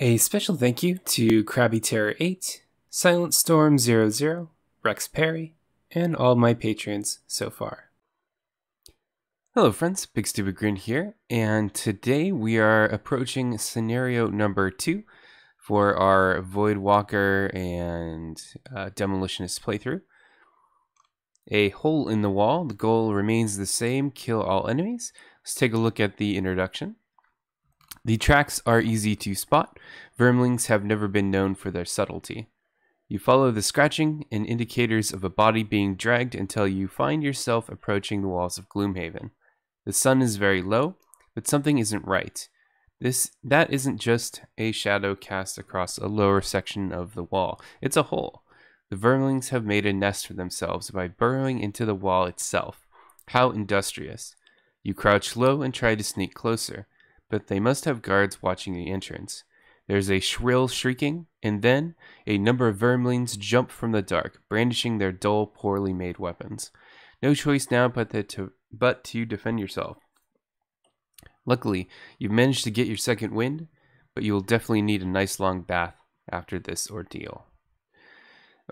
A special thank you to Krabby Terror 8, Silent Storm 00, Rex Perry, and all my patrons so far. Hello friends, Big Stupid Grin here, and today we are approaching scenario number 2 for our Void Walker and Demolitionist playthrough. A hole in the wall, the goal remains the same, kill all enemies. Let's take a look at the introduction. The tracks are easy to spot. Vermlings have never been known for their subtlety. You follow the scratching and indicators of a body being dragged until you find yourself approaching the walls of Gloomhaven. The sun is very low, but something isn't right. That isn't just a shadow cast across a lower section of the wall. It's a hole. The Vermlings have made a nest for themselves by burrowing into the wall itself. How industrious. You crouch low and try to sneak closer, but they must have guards watching the entrance. There's a shrill shrieking, and then a number of Vermlings jump from the dark, brandishing their dull, poorly made weapons. No choice now but to defend yourself. Luckily, you've managed to get your second wind, but you will definitely need a nice long bath after this ordeal.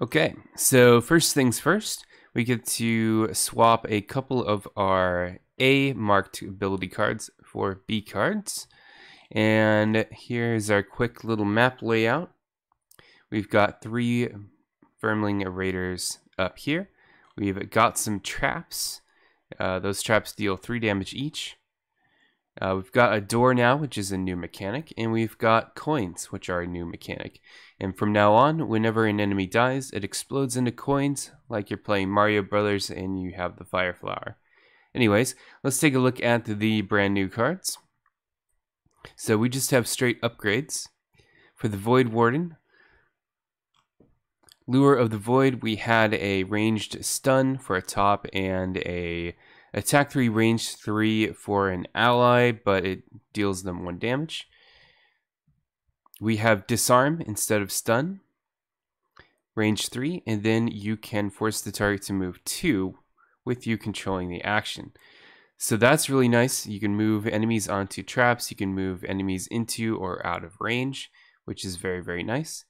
Okay, so first things first, we get to swap a couple of our A marked ability cards for B cards. And here's our quick little map layout. We've got 3 Vermling Raiders up here. We've got some traps. Those traps deal 3 damage each. We've got a door now, which is a new mechanic, and we've got coins, which are a new mechanic. And from now on, whenever an enemy dies, it explodes into coins, like you're playing Mario Brothers and you have the Fire Flower. Anyways, let's take a look at the brand new cards. So we just have straight upgrades. For the Void Warden, Lure of the Void, we had a ranged stun for a top and a attack 3, range 3 for an ally, but it deals them 1 damage. We have disarm instead of stun, range 3, and then you can force the target to move 2 with you controlling the action. So that's really nice. You can move enemies onto traps, you can move enemies into or out of range, which is very, very nice.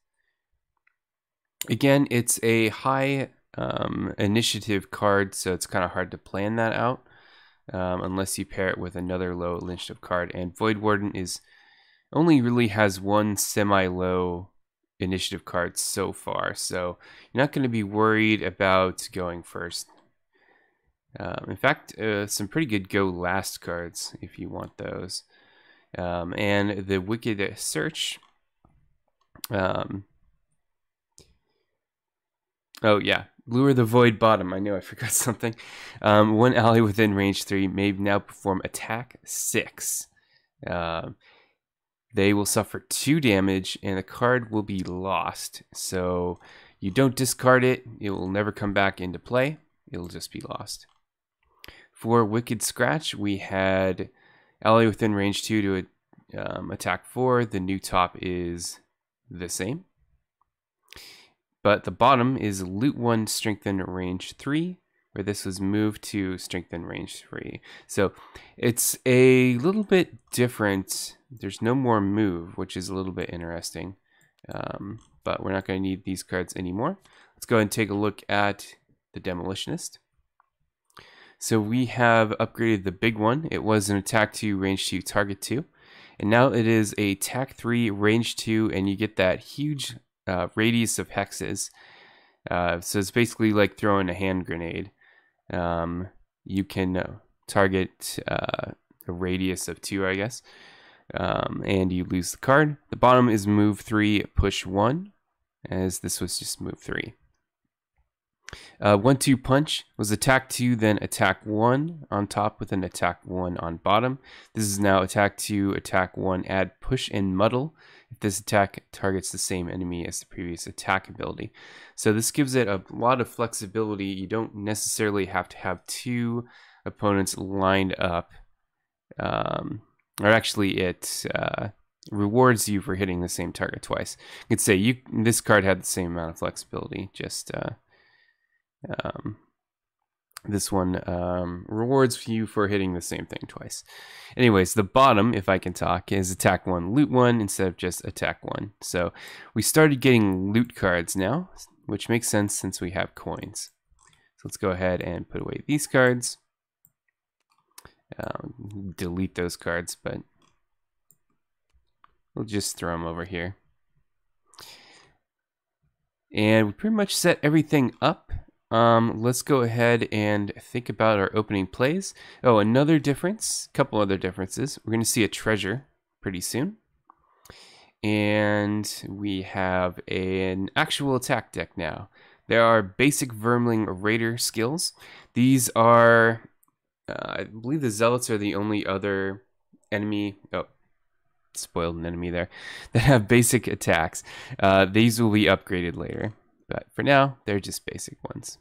Again, it's a high initiative card, so it's kind of hard to plan that out unless you pair it with another low initiative card. And Void Warden only really has 1 semi-low initiative card so far, so you're not going to be worried about going first. In fact, some pretty good go last cards if you want those. And the Wicked Search. Oh yeah, Lure the Void bottom. I know I forgot something. 1 ally within range 3 may now perform attack 6. They will suffer 2 damage and the card will be lost. So you don't discard it. It will never come back into play. It'll just be lost. For Wicked Scratch, we had ally within range 2 to attack 4. The new top is the same. But the bottom is loot 1, strengthen range 3, where this was moved to strengthen range 3. So it's a little bit different. There's no more move, which is a little bit interesting. But we're not going to need these cards anymore. Let's go ahead and take a look at the Demolitionist. So we have upgraded the big one. It was an attack 2, range 2, target 2. And now it is a attack 3, range 2, and you get that huge radius of hexes. So it's basically like throwing a hand grenade. You can target a radius of 2, I guess. And you lose the card. The bottom is move 3, push 1, as this was just move 3. 1-2 punch was attack 2, then attack 1 on top with an attack 1 on bottom. This is now attack 2, attack 1, add push and muddle if this attack targets the same enemy as the previous attack ability. So this gives it a lot of flexibility. You don't necessarily have to have 2 opponents lined up. Or actually it rewards you for hitting the same target twice. You could say this card had the same amount of flexibility, just This one rewards you for hitting the same thing twice. Anyways, the bottom, if I can talk, is attack 1, loot 1 instead of just attack 1. So we started getting loot cards now, which makes sense since we have coins. So let's go ahead and put away these cards. Delete those cards, but we'll just throw them over here. And we pretty much set everything up. Let's go ahead and think about our opening plays. Oh, another difference, a couple other differences. We're going to see a treasure pretty soon. And we have an actual attack deck now. There are basic Vermling Raider skills. These are, I believe the Zealots are the only other enemy, oh, spoiled an enemy there, that have basic attacks. These will be upgraded later, but for now, they're just basic ones.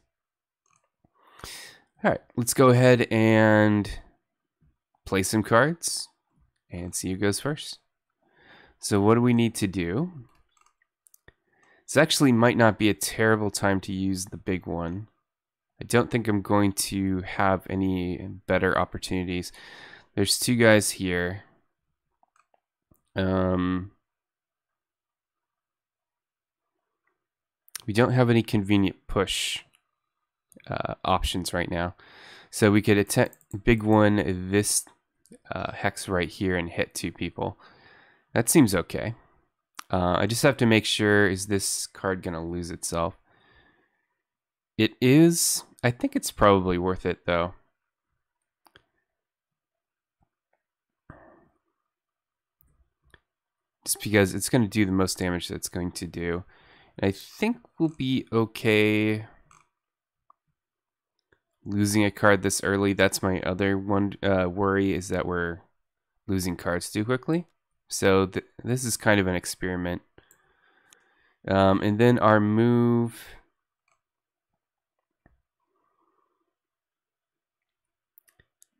All right, let's go ahead and play some cards and see who goes first. So what do we need to do? This actually might not be a terrible time to use the big one. I don't think I'm going to have any better opportunities. There's two guys here. We don't have any convenient push options right now. So we could attack big one, this hex right here, and hit two people. That seems okay. I just have to make sure, is this card going to lose itself? It is. I think it's probably worth it, though. Just because it's going to do the most damage that it's going to do. And I think we'll be okay losing a card this early. That's my other one worry, is that we're losing cards too quickly. So this is kind of an experiment. And then our move.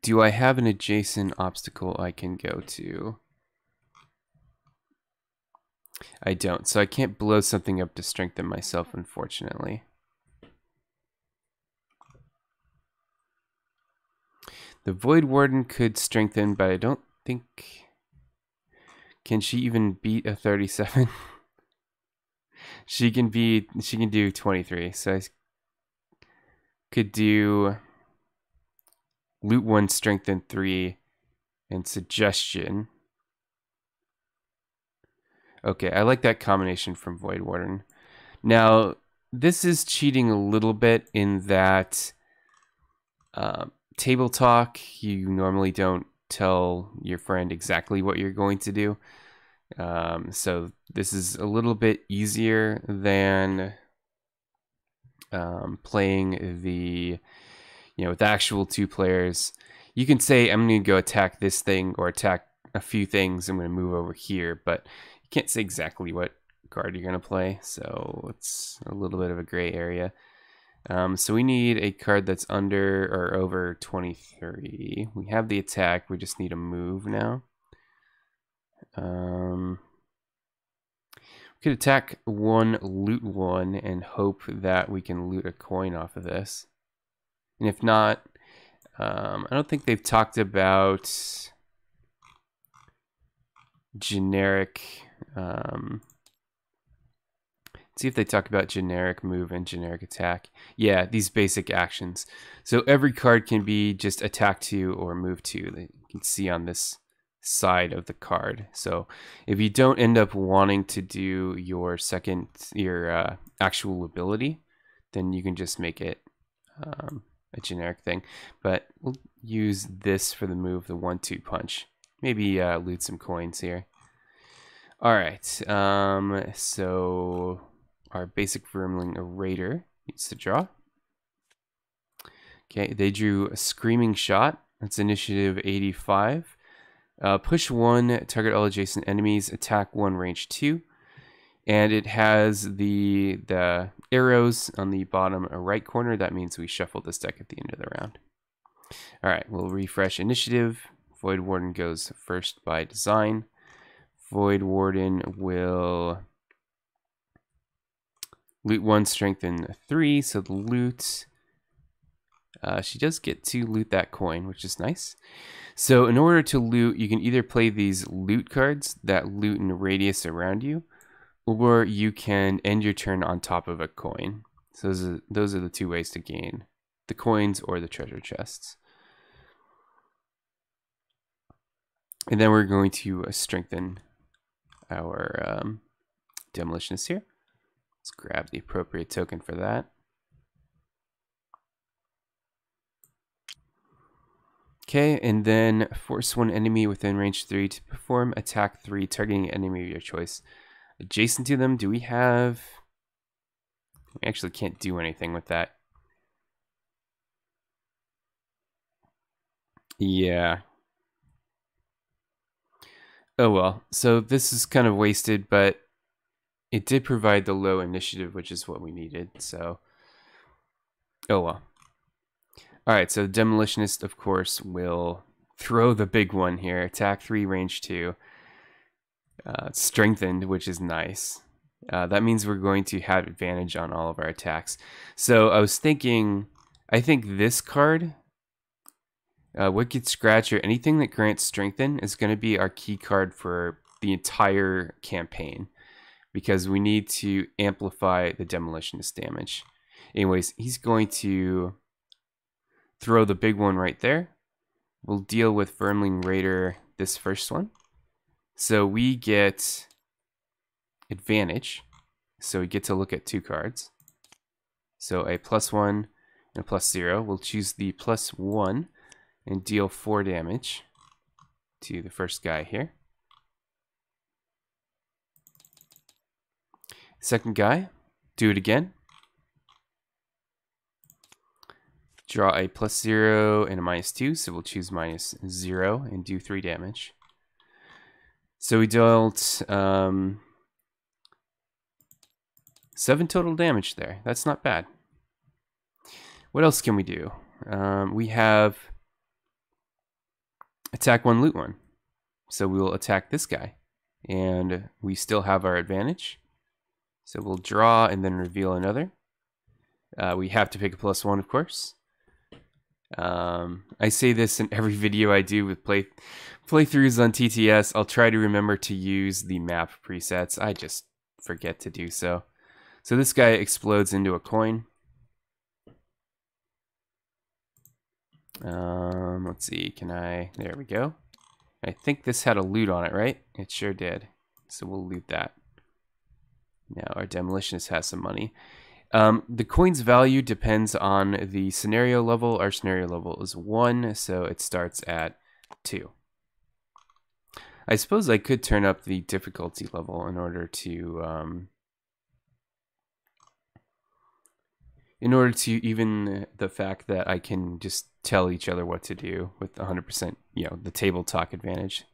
Do I have an adjacent obstacle I can go to? I don't, so I can't blow something up to strengthen myself, unfortunately. The Void Warden could strengthen, but I don't think... Can she even beat a 37? She can do 23, so I could do Loot 1, Strengthen 3, and Suggestion. Okay, I like that combination from Void Warden. Now, this is cheating a little bit in that table talk, you normally don't tell your friend exactly what you're going to do. So this is a little bit easier than playing the, with actual two players. You can say, I'm going to go attack this thing or attack a few things. I'm going to move over here, but you can't say exactly what card you're going to play. So it's a little bit of a gray area. So we need a card that's under or over 23. We have the attack. We just need a move now. We could attack 1, loot 1, and hope that we can loot a coin off of this. And if not, I don't think they've talked about generic. See if they talk about generic move and generic attack. Yeah, these basic actions. So every card can be just attack to or move to. That you can see on this side of the card. So if you don't end up wanting to do your actual ability, then you can just make it a generic thing. But we'll use this for the move, the 1-2 punch. Maybe loot some coins here. All right. So our basic Vermling Raider needs to draw. Okay, they drew a Screaming Shot. That's initiative 85. Push 1, target all adjacent enemies, attack 1, range 2. And it has the arrows on the bottom right corner. That means we shuffle this deck at the end of the round. All right, we'll refresh initiative. Void Warden goes first by design. Void Warden will loot 1, strengthen 3. So the loot she does get to loot that coin, which is nice. So in order to loot, you can either play these loot cards that loot in a radius around you, or you can end your turn on top of a coin. So those are the two ways to gain the coins or the treasure chests. And then we're going to strengthen our Demolitionist here. Let's grab the appropriate token for that. Okay, and then force one enemy within range 3 to perform attack 3, targeting an enemy of your choice. Adjacent to them, do we have... We actually can't do anything with that. Yeah. Oh well, so this is kind of wasted, but it did provide the low initiative, which is what we needed, so... Oh well. Alright, so Demolitionist, of course, will throw the big one here. Attack 3, range 2. Strengthened, which is nice. That means we're going to have advantage on all of our attacks. So I was thinking, I think this card, Wicked Scratcher, anything that grants Strengthen is going to be our key card for the entire campaign, because we need to amplify the Demolitionist damage. Anyways, he's going to throw the big one right there. We'll deal with Vermling Raider this first one. So we get advantage. So we get to look at 2 cards. So a +1 and a +0. We'll choose the +1 and deal 4 damage to the first guy here. Second guy, do it again. Draw a +0 and a -2, so we'll choose -0 and do 3 damage. So we dealt 7 total damage there. That's not bad. What else can we do? We have attack 1, loot 1. So we will attack this guy. And we still have our advantage. So we'll draw and then reveal another. We have to pick a +1, of course. I say this in every video I do with playthroughs on TTS. I'll try to remember to use the map presets. I just forget to do so. So this guy explodes into a coin. Let's see, there we go. I think this had a loot on it, right? It sure did. So we'll loot that. Now our Demolitionist has some money. The coin's value depends on the scenario level. Our scenario level is 1, so it starts at 2. I suppose I could turn up the difficulty level in order to even the fact that I can just tell each other what to do with 100%, the table talk advantage.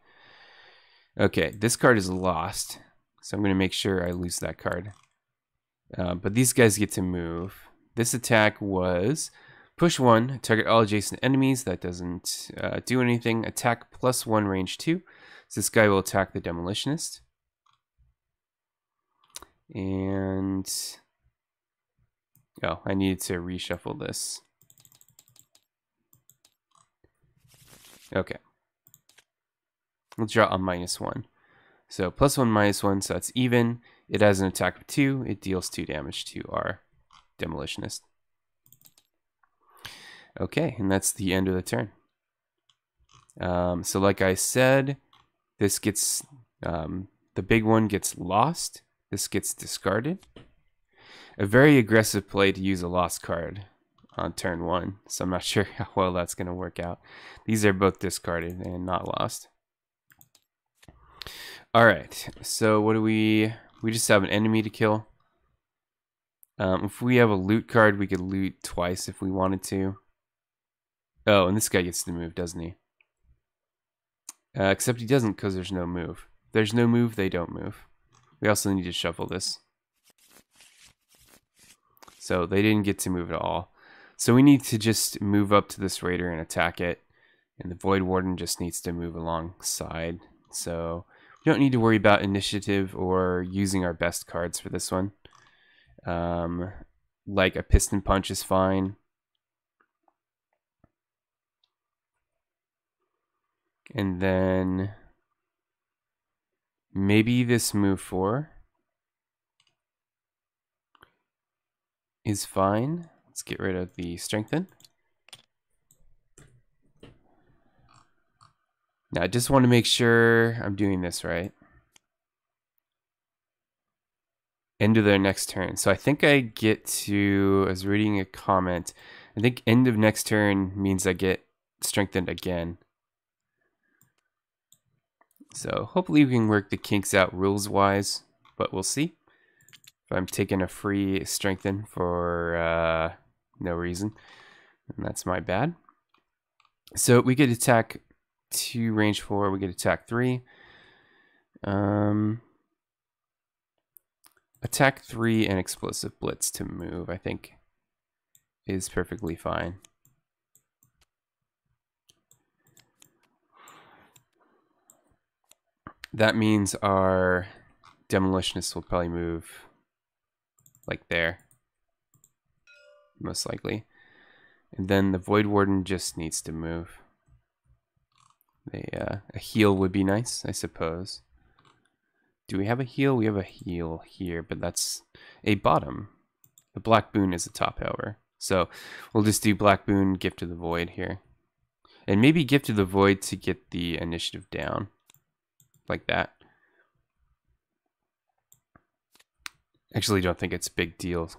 Okay, this card is lost, so I'm going to make sure I lose that card. But these guys get to move. This attack was push 1, target all adjacent enemies. That doesn't do anything. Attack +1, range 2. So this guy will attack the Demolitionist. And I needed to reshuffle this. Okay. We'll draw a -1. So +1, -1, so that's even. It has an attack of 2. It deals 2 damage to our Demolitionist. Okay, and that's the end of the turn. So like I said, this gets, the big one gets lost. This gets discarded. A very aggressive play to use a lost card on turn 1, so I'm not sure how well that's going to work out. These are both discarded and not lost. Alright, so what do we just have an enemy to kill. If we have a loot card, we could loot twice if we wanted to. Oh, and this guy gets to move, doesn't he? Except he doesn't, because there's no move. If there's no move, they don't move. We also need to shuffle this. So they didn't get to move at all. So we need to just move up to this raider and attack it. And the Void Warden just needs to move alongside. So we don't need to worry about initiative or using our best cards for this one. Like a Piston Punch is fine. And then maybe this move 4 is fine. Let's get rid of the strengthen. Now I just want to make sure I'm doing this right. End of their next turn. So I think I get to, I was reading a comment, I think end of next turn means I get strengthened again. So hopefully we can work the kinks out rules wise, but we'll see. If I'm taking a free strengthen for no reason, and that's my bad. So we get attack 2, range 4, we get attack 3. Attack 3 and explosive blitz to move, I think, is perfectly fine. That means our Demolitionist will probably move like there, most likely. And then the Void Warden just needs to move. A heal would be nice, I suppose. Do we have a heal? We have a heal here, but that's a bottom. The Black Boon is a top, however. So we'll just do Black Boon, Gift to the Void here. And maybe Gift to the Void to get the initiative down. Like that. Actually, don't think it's a big deal.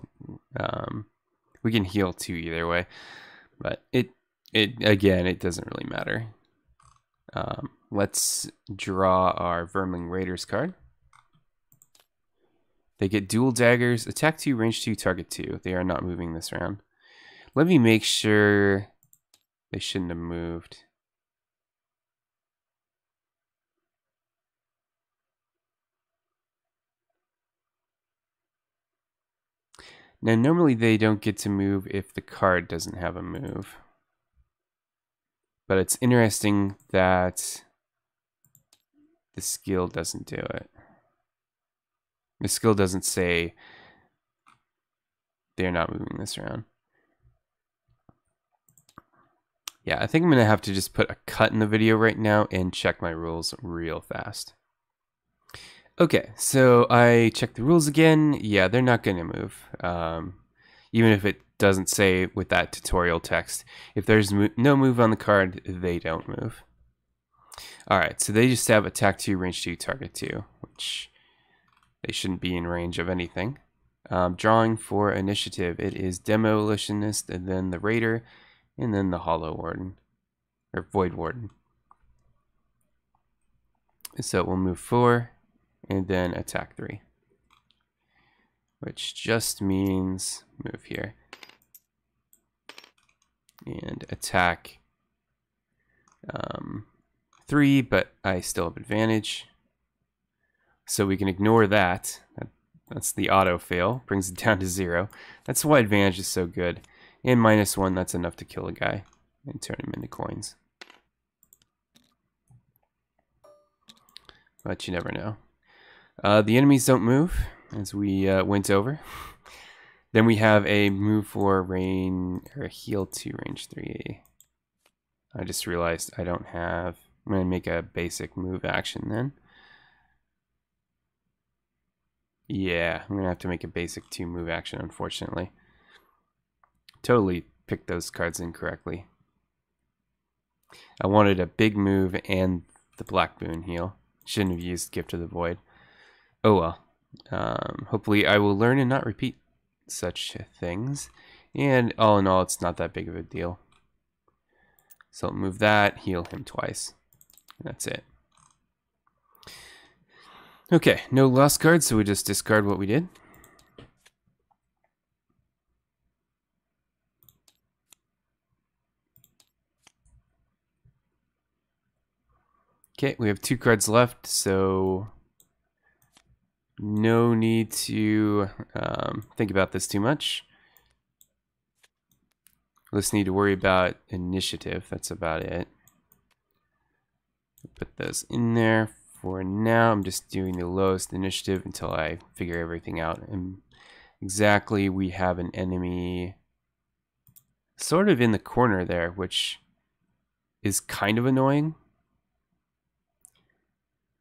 We can heal 2 either way. But again, it doesn't really matter. Let's draw our Vermling Raiders card. They get dual daggers, attack 2, range 2, target 2. They are not moving this round. Let me make sure they shouldn't have moved. Now, normally they don't get to move if the card doesn't have a move. But it's interesting that the skill doesn't do it. The skill doesn't say they're not moving this round. Yeah, I think I'm going to have to just put a cut in the video right now and check my rules real fast. Okay, so I checked the rules again. Yeah, they're not going to move. Even if it doesn't say with that tutorial text. If there's no move on the card, they don't move. Alright, so they just have attack 2, range 2, target 2, which they shouldn't be in range of anything. Drawing for initiative, it is Demolitionist, and then the Raider, and then the Hollow Warden, or Void Warden. So we'll move 4, and then attack 3. Which just means move here. And attack 3, but I still have advantage. So we can ignore that. That's the auto fail, brings it down to 0. That's why advantage is so good. And -1, that's enough to kill a guy and turn him into coins. But you never know. The enemies don't move, as we went over. Then we have a move 4 rain, or heal 2 range 3. I just realized I don't have. I'm going to make a basic move action then. Yeah, I'm going to have to make a basic 2 move action, unfortunately. Totally picked those cards incorrectly. I wanted a big move and the Black Boon heal. Shouldn't have used Gift to the Void. Oh well. Hopefully I will learn and not repeat such things. And all in all, it's not that big of a deal. So I'll move that, heal him twice. That's it. Okay, no lost cards, so we just discard what we did. Okay, we have 2 cards left, so no need to think about this too much. We just need to worry about initiative. That's about it. Put those in there. For now, I'm just doing the lowest initiative until I figure everything out. And exactly, we have an enemy sort of in the corner there, which is kind of annoying.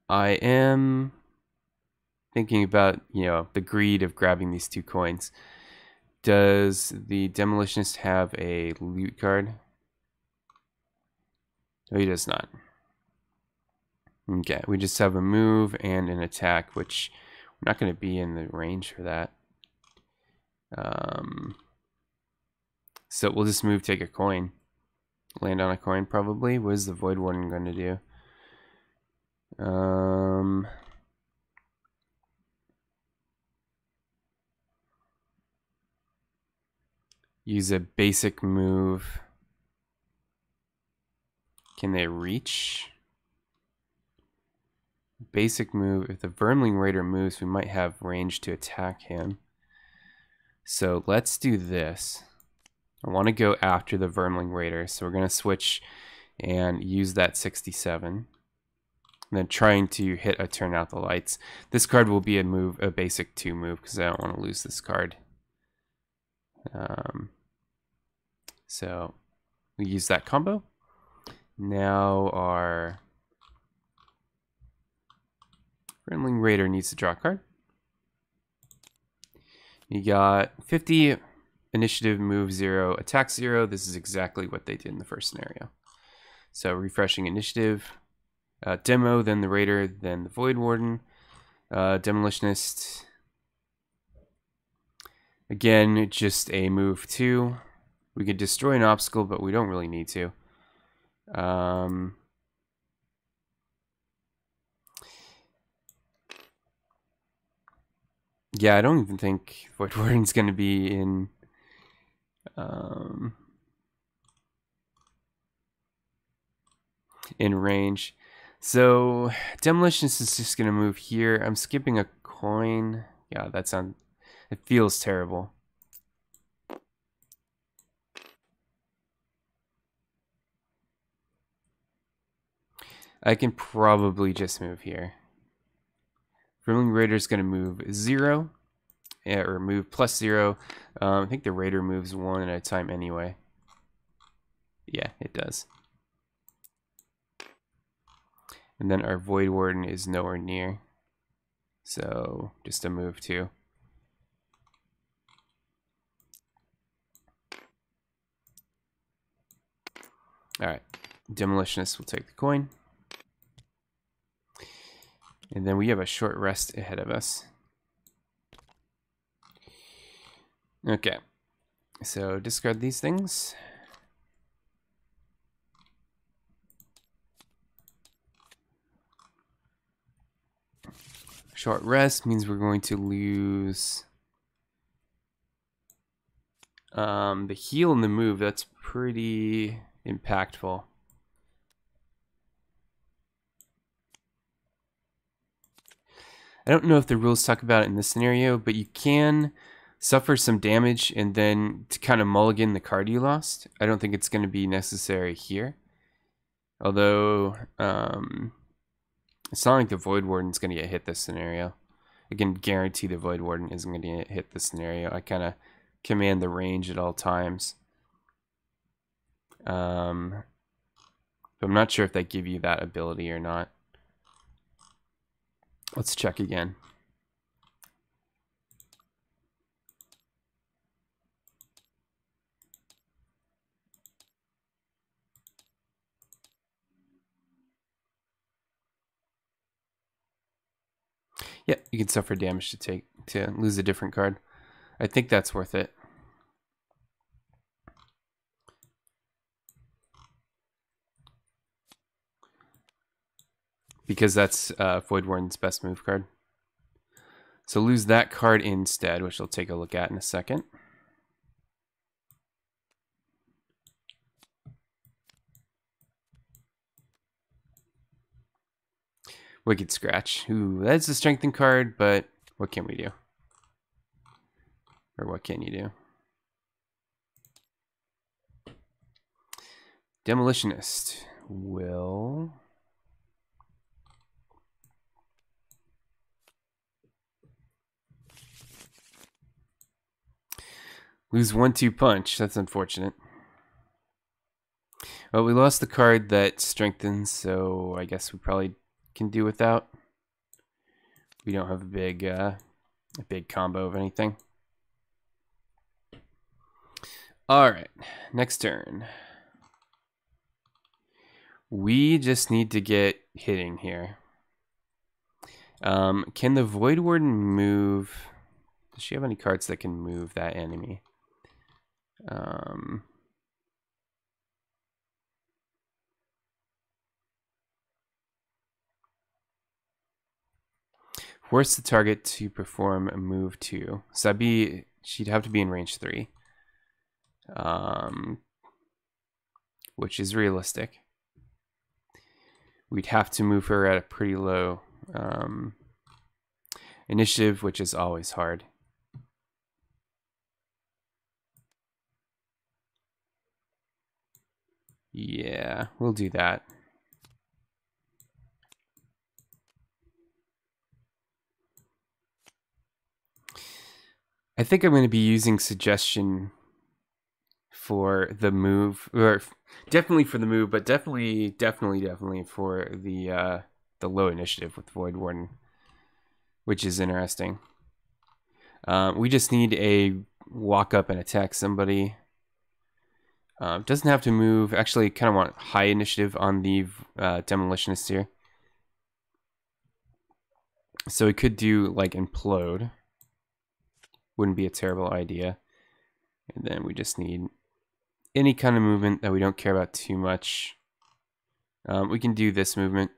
I am thinking about, the greed of grabbing these 2 coins. Does the Demolitionist have a loot card? No, he does not. Okay, we just have a move and an attack, which we're not going to be in the range for that. So we'll just move, take a coin. Land on a coin, probably. What is the Void Warden going to do? Use a basic move. Can they reach? Basic move. If the Vermling Raider moves, we might have range to attack him. So let's do this. I want to go after the Vermling Raider, so we're going to switch and use that 67. And then trying to hit a Turn Out the Lights. This card will be a basic 2 move, because I don't want to lose this card. So we use that combo. Now our Vermling Raider needs to draw a card. You got 50 initiative, move 0, attack 0. This is exactly what they did in the first scenario. So refreshing initiative, demo, then the Raider, then the Void Warden, Demolitionist. Again, just a move 2. We could destroy an obstacle, but we don't really need to. Yeah, I don't even think Void Warden's going to be in range. So Demolitionist is just going to move here. I'm skipping a coin. Yeah, it feels terrible. I can probably just move here. Vermling Raider is going to move 0, or move +0. I think the Raider moves 1 at a time anyway. Yeah, it does. And then our Void Warden is nowhere near. So just a move 2. Alright, Demolitionist will take the coin. And then we have a short rest ahead of us. Okay, so discard these things. Short rest means we're going to lose the heal and the move. That's pretty impactful. I don't know if the rules talk about it in this scenario, but you can suffer some damage and then to kind of mulligan the card you lost. I don't think it's going to be necessary here. Although, it's not like the Void Warden's going to get hit this scenario. I can guarantee the Void Warden isn't going to get hit this scenario. I kind of command the range at all times. But I'm not sure if they give you that ability or not. Let's check again. Yeah, you can suffer damage to lose a different card. I think that's worth it. Because that's Void Warden's best move card. So lose that card instead, which I'll take a look at in a second. Wicked Scratch. Ooh, that's a strengthened card, but what can we do? Or what can you do? Demolitionist will... lose 1/2 punch. That's unfortunate. Well, we lost the card that strengthens, so I guess we probably can do without. We don't have a big combo of anything. All right, next turn. We just need to get hitting here. Can the Void Warden move? Does she have any cards that can move that enemy? Force the target to perform a move 2. So she'd have to be in range 3. Which is realistic. We'd have to move her at a pretty low initiative, which is always hard. Yeah, we'll do that. I think I'm going to be using suggestion for the move, or definitely for the move, but definitely for the low initiative with Void Warden, which is interesting. We just need a walk up and attack somebody. Doesn't have to move. Actually, kind of want high initiative on the Demolitionist here. So we could do like implode. Wouldn't be a terrible idea. And then we just need any kind of movement that we don't care about too much. We can do this movement.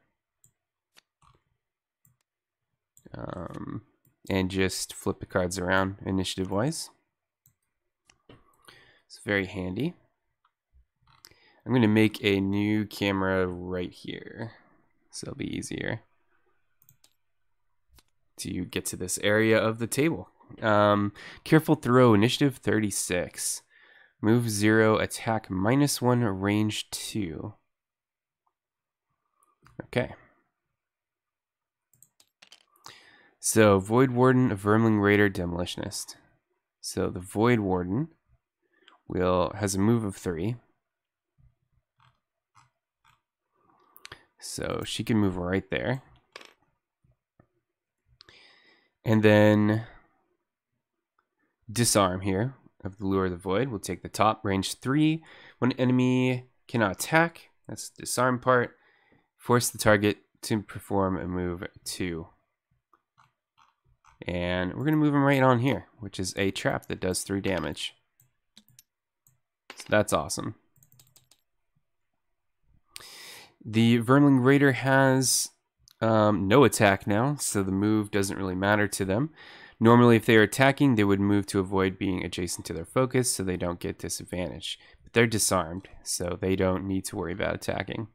And just flip the cards around initiative-wise. It's very handy. I'm going to make a new camera right here, so it'll be easier to get to this area of the table. Careful throw, initiative 36. Move 0, attack -1, range 2. Okay. So, Void Warden, Vermling Raider, Demolitionist. So, the Void Warden has a move of 3. So, she can move right there. And then disarm here of the Lure of the Void. We'll take the top, range 3. When an enemy cannot attack, that's the disarm part, force the target to perform a move 2. And we're going to move him right on here, which is a trap that does 3 damage. So that's awesome. The Vermling Raider has no attack now, so the move doesn't really matter to them. Normally, if they are attacking, they would move to avoid being adjacent to their focus, so they don't get disadvantage. But they're disarmed, so they don't need to worry about attacking.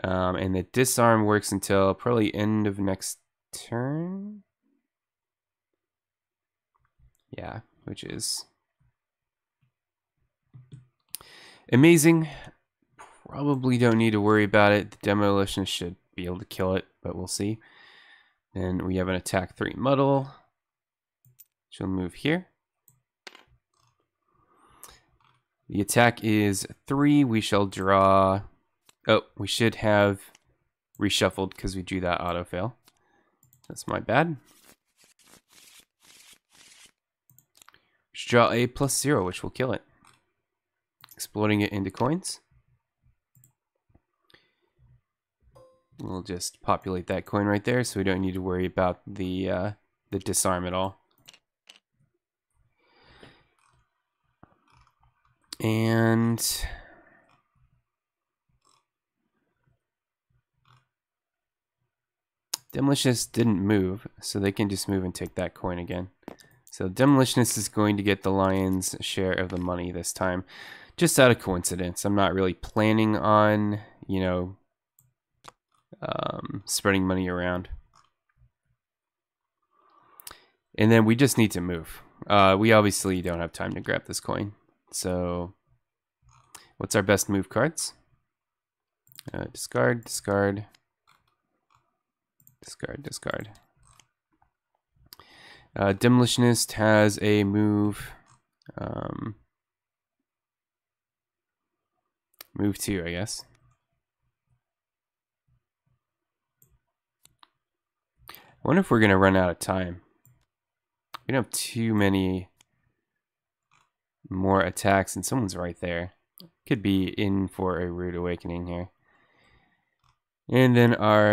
And the disarm works until probably end of next turn. Yeah, which is amazing. Probably don't need to worry about it. The Demolitionist should be able to kill it, but we'll see. And we have an attack 3 muddle. She'll move here. The attack is 3. We shall draw. Oh, we should have reshuffled because we drew that auto fail. That's my bad. We should draw a +0, which will kill it. Exploding it into coins. We'll just populate that coin right there, so we don't need to worry about the disarm at all. And Demolitionist didn't move, so they can just move and take that coin again. So Demolitionist is going to get the lion's share of the money this time, just out of coincidence. I'm not really planning on, you know, spreading money around. And then we just need to move. We obviously don't have time to grab this coin. So what's our best move cards? Discard, discard, discard, discard. Demolitionist has a move. Move 2, I guess. I wonder if we're going to run out of time. We don't have too many more attacks, and someone's right there. Could be in for a rude awakening here. And then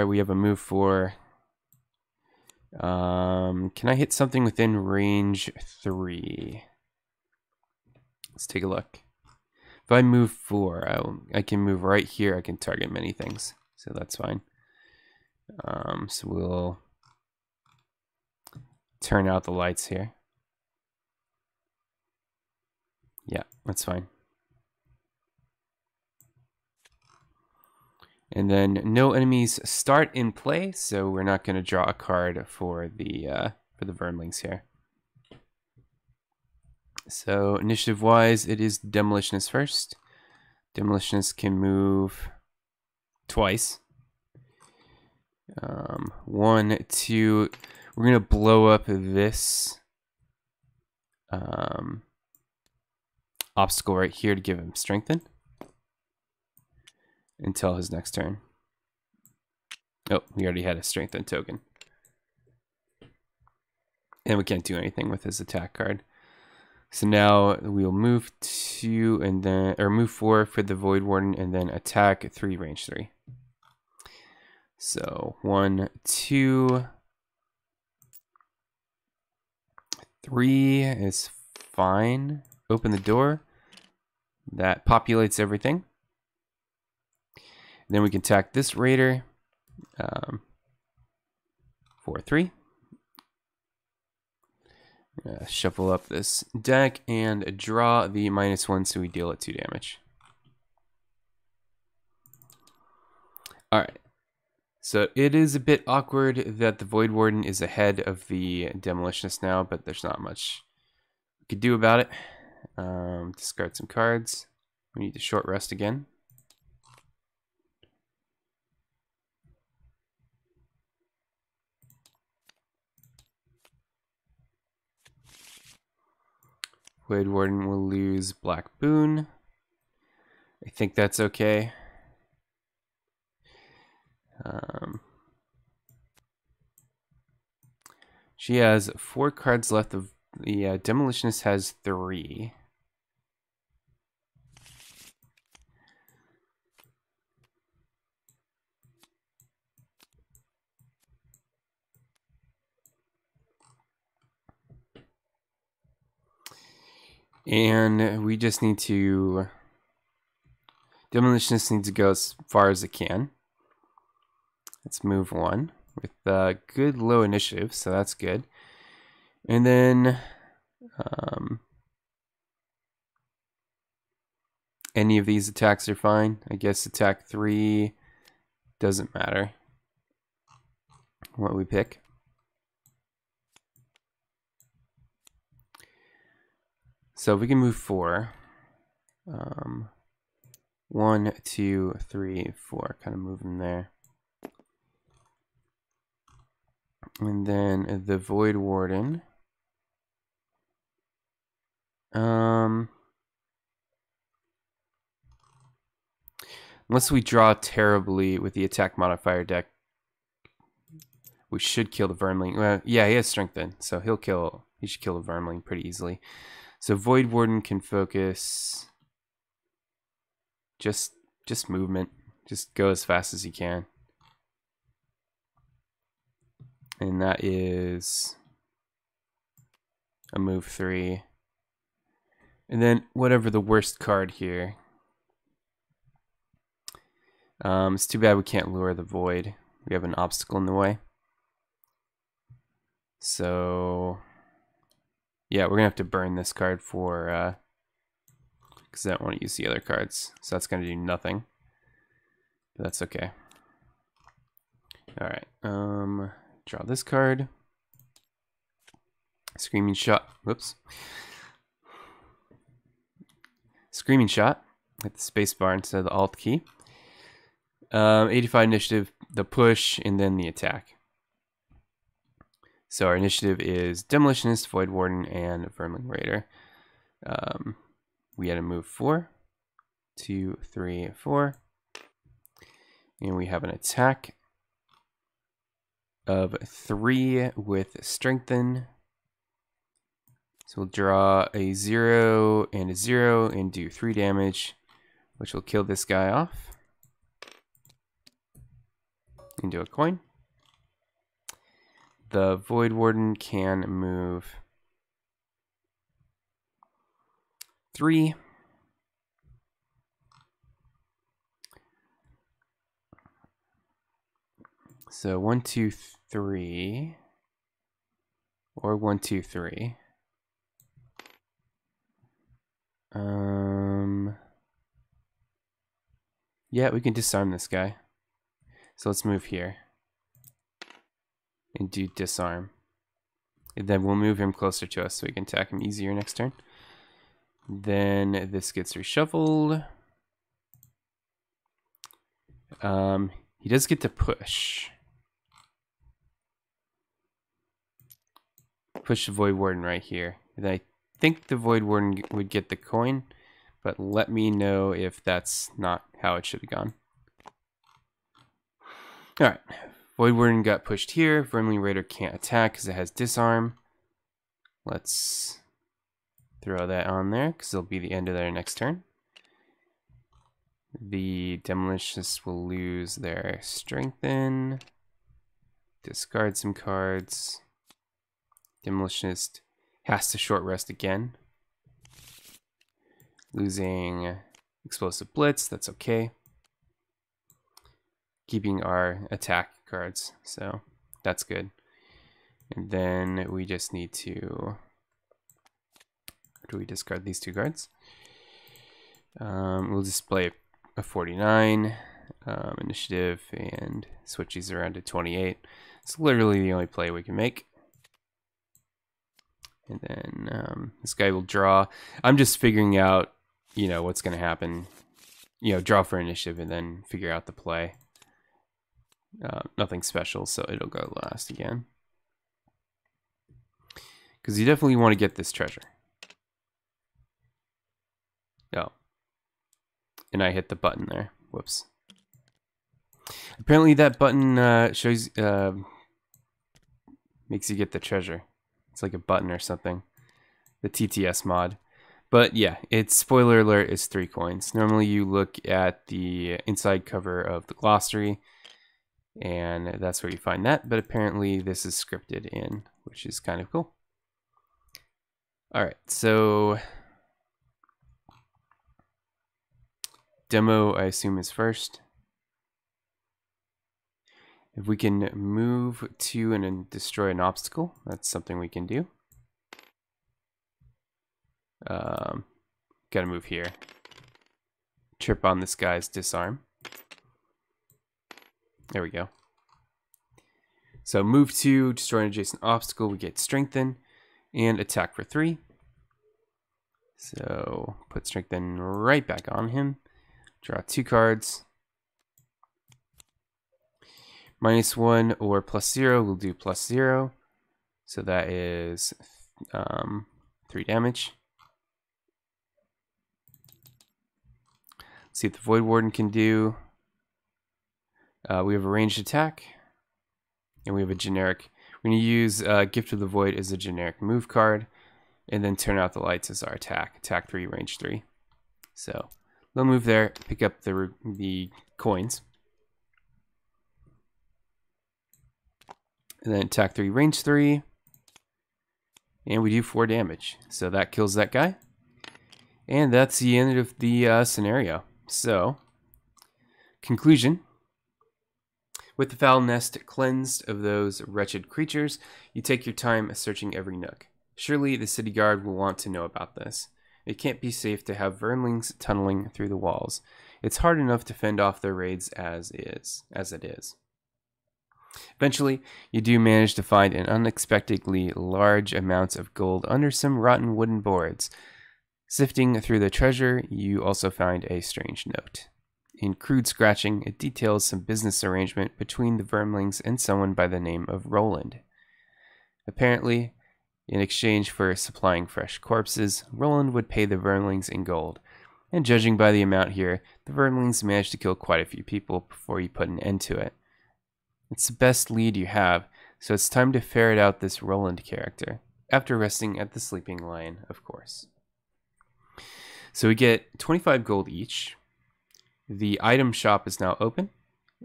we have a move for... can I hit something within range 3? Let's take a look. If I move 4, I can move right here. I can target many things, so that's fine. So we'll turn out the lights here. Yeah, that's fine. And then no enemies start in play, so we're not going to draw a card for the Vermlings here. So initiative-wise, it is Demolitionist first. Demolitionist can move twice. 1, 2. We're gonna blow up this obstacle right here to give him strengthen until his next turn. Oh, we already had a strengthen token, and we can't do anything with his attack card. So now we'll move 2 and then, or move 4 for the Void Warden, and then attack 3, range 3. So 1, 2, 3 is fine. Open the door. That populates everything. And then we can attack this raider for 3. Shuffle up this deck and draw the -1 so we deal it 2 damage. Alright. So it is a bit awkward that the Void Warden is ahead of the Demolitionist now, but there's not much we could do about it. Discard some cards. We need to short rest again. Void Warden will lose Black Boon. I think that's okay. She has 4 cards left. The Demolitionist has 3. And we just need to... Demolitionist needs to go as far as it can. Let's move 1 with good low initiative, so that's good. And then any of these attacks are fine. I guess attack 3 doesn't matter what we pick. So if we can move 4. 1, 2, 3, 4. Kind of move them there. And then the Void Warden. Unless we draw terribly with the attack modifier deck, we should kill the Vermling. Well, yeah, he has strengthen, so he should kill the Vermling pretty easily. So Void Warden can focus just movement. Just go as fast as you can. And that is a move 3. And then whatever the worst card here. It's too bad we can't lure the Void. We have an obstacle in the way. So yeah, we're gonna have to burn this card for because I don't want to use the other cards. So that's gonna do nothing. But that's okay. Alright. Draw this card. Screaming Shot. Whoops. Screaming Shot. Hit the space bar instead of the Alt key. 85 initiative, the push, and then the attack. So our initiative is Demolitionist, Void Warden, and Vermling Raider. We had to move 4. 2, 3, 4. And we have an attack. of 3 with strengthen. So we'll draw a 0 and a 0 and do 3 damage, which will kill this guy off. Into a coin. The Void Warden can move 3. So 1, 2, 3. Or 1, 2, 3. Yeah, we can disarm this guy. So let's move here and do disarm. And then we'll move him closer to us so we can attack him easier next turn. Then this gets reshuffled. He does get to push. Push the Void Warden right here. And I think the Void Warden would get the coin, but let me know if that's not how it should have gone. Alright, Void Warden got pushed here. Vermling Raider can't attack because it has disarm. Let's throw that on there because it'll be the end of their next turn. The Demolitionists will lose their strengthen. Discard some cards. Demolitionist has to short rest again. Losing Explosive Blitz, that's okay. Keeping our attack cards, so that's good. And then we just need to... do we discard these 2 cards? We'll display a 49 initiative and switch these around to 28. It's literally the only play we can make. And then this guy will draw. I'm just figuring out, you know, what's going to happen. You know, draw for initiative and then figure out the play. Nothing special, so it'll go last again. Because you definitely want to get this treasure. Oh. And I hit the button there. Whoops. Apparently that button shows makes you get the treasure. It's like a button or something. The TTS mod. But yeah, it's spoiler alert is 3 coins. Normally you look at the inside cover of the glossary and that's where you find that, but apparently this is scripted in, which is kind of cool. Alright, so demo I assume is first. If we can move to and destroy an obstacle, that's something we can do. Gotta move here. Trip on this guy's disarm. There we go. So move to, destroy an adjacent obstacle, we get strengthen, and attack for 3. So put strengthen right back on him. Draw 2 cards. -1 or +0, we'll do +0. So that is 3 damage. Let's see what the Void Warden can do. We have a ranged attack. And we have a generic. We're going to use Gift of the Void as a generic move card. And then turn out the lights as our attack. Attack 3, range 3. So they'll move there, pick up the coins. And then attack 3, range 3. And we do 4 damage. So that kills that guy. And that's the end of the scenario. So, conclusion. With the foul nest cleansed of those wretched creatures, you take your time searching every nook. Surely the city guard will want to know about this. It can't be safe to have vermlings tunneling through the walls. It's hard enough to fend off their raids as it is. Eventually, you do manage to find an unexpectedly large amounts of gold under some rotten wooden boards. Sifting through the treasure, you also find a strange note. In crude scratching, it details some business arrangement between the vermlings and someone by the name of Roland. Apparently, in exchange for supplying fresh corpses, Roland would pay the vermlings in gold. And judging by the amount here, the vermlings managed to kill quite a few people before you put an end to it. It's the best lead you have, So it's time to ferret out this Roland character, after resting at the Sleeping Lion, of course. So we get 25 gold each. The item shop is now open,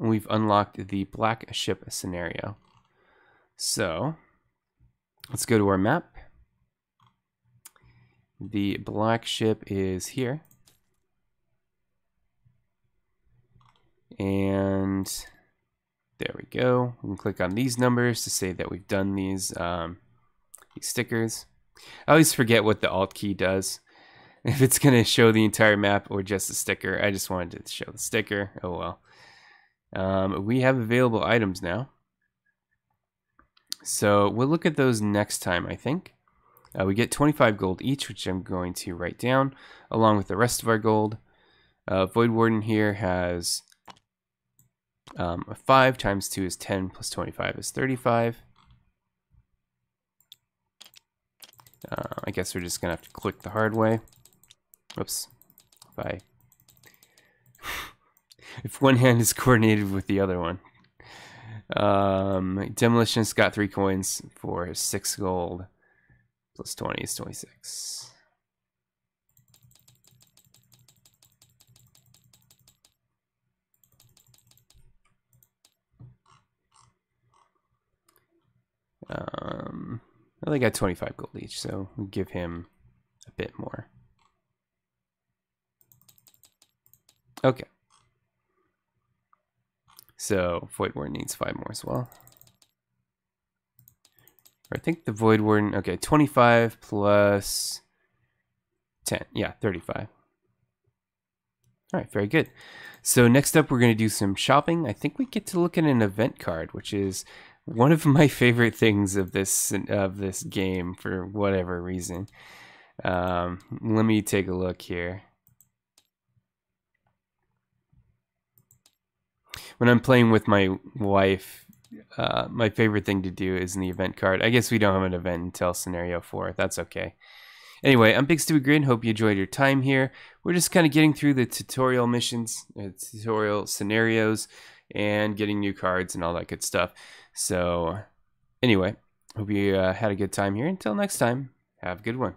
and we've unlocked the black ship scenario. So let's go to our map. The black ship is here. And there we go. We can click on these numbers to say that we've done these stickers. I always forget what the Alt key does. If it's going to show the entire map or just a sticker. I just wanted to show the sticker. Oh well. We have available items now. So we'll look at those next time, I think. We get 25 gold each, which I'm going to write down, along with the rest of our gold. Void Warden here has 5 times 2 is 10, plus 25 is 35. I guess we're just going to have to click the hard way. Oops. If one hand is coordinated with the other one. Demolitionist got 3 coins for 6 gold. Plus 20 is 26. Well, they got 25 gold each, so we'll give him a bit more. Okay. So Void Warden needs 5 more as well. I think the Void Warden, okay, 25 plus 10. Yeah, 35. All right, very good. So next up, we're going to do some shopping. I think we get to look at an event card, which is one of my favorite things of this game for whatever reason. Let me take a look here. When I'm playing with my wife, my favorite thing to do is in the event card. I guess we don't have an event until scenario 4. That's okay. Anyway, I'm Big Stupid Grin. Hope you enjoyed your time here. We're just kind of getting through the tutorial missions, tutorial scenarios, and getting new cards and all that good stuff. So, anyway, hope you had a good time here. Until next time, have a good one.